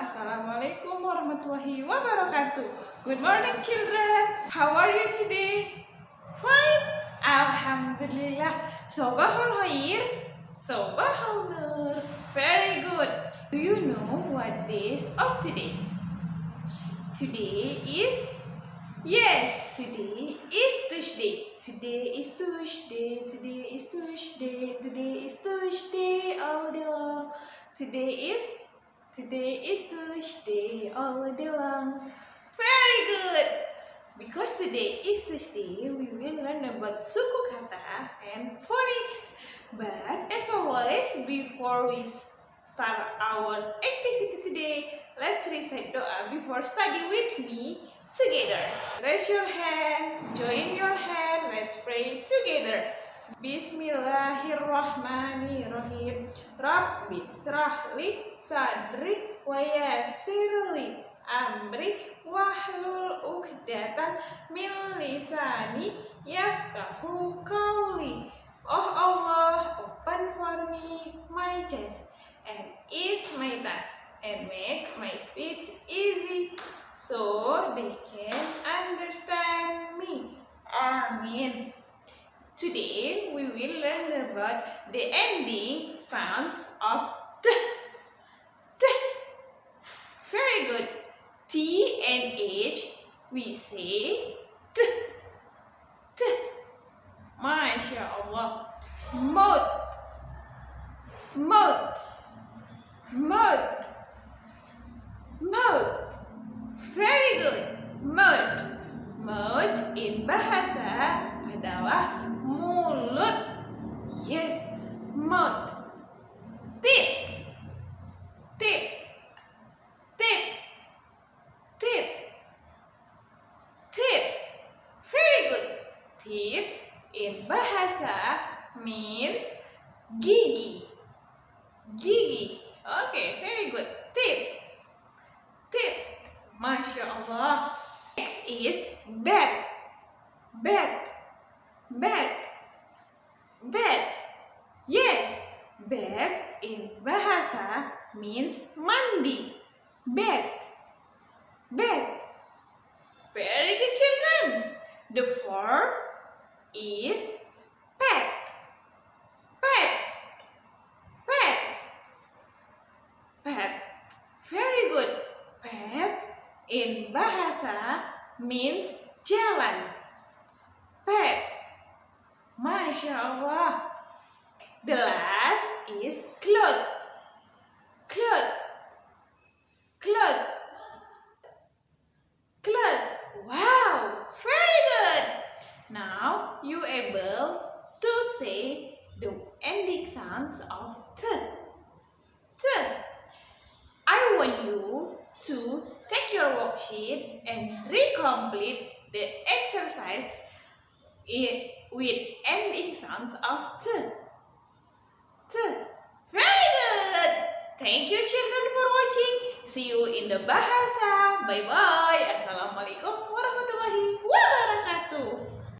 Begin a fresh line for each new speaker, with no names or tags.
Assalamualaikum warahmatullahi wabarakatuh. Good morning children. How are you today? Fine. Alhamdulillah. Sobahul khair. Sobahul nur. Very good. Do you know what day is of today? Today is Today is Tuesday. Today is Tuesday. Today is Tuesday. Today is Tuesday all day long. Today is Tuesday all day long. Very good. Because today is Tuesday, we will learn about suku kata and phonics. But as always, before we start our activity today, let's recite doa before study with me together. Raise your hand, join your hand, let's pray together. Bismillahirrahmanirrahim. Rabbi srahli sadri wa yassirli amri wahlul 'uqdatan min lisani yafqahu qawli. Oh Allah, open for me my chest and ease my task and make my speech easy so they can understand me. Amin. Today we will learn about the ending sounds of t. T. Very good. T and H we say t. T. Masya Allah. Mouth. Mouth. Mouth. Mouth. Very good. Mouth. Mouth in bahasa adalah mulut. Yes, mouth. Teeth. Teeth. Teeth. Teeth. Teeth. Very good. Teeth in bahasa means gigi. Gigi. Okay, very good. Teeth. Teeth. Masya Allah. Next is bed. Bed. Bed. Bed. Yes, bed in bahasa means mandi. Bed. Bed. Very good children. The verb is pet. Pet. Pet. Pet. Very good. Pet in bahasa means jalan. Pet. Masya Allah. The last is cloth. Cloth. Cloth. Cloth. Wow, very good. Now you able to say the ending sounds of t. T. I want you to take your worksheet and recomplete the exercise with ending sounds of t. T. Very good. Thank you children for watching. See you in the bahasa. Bye bye. Assalamualaikum warahmatullahi wabarakatuh.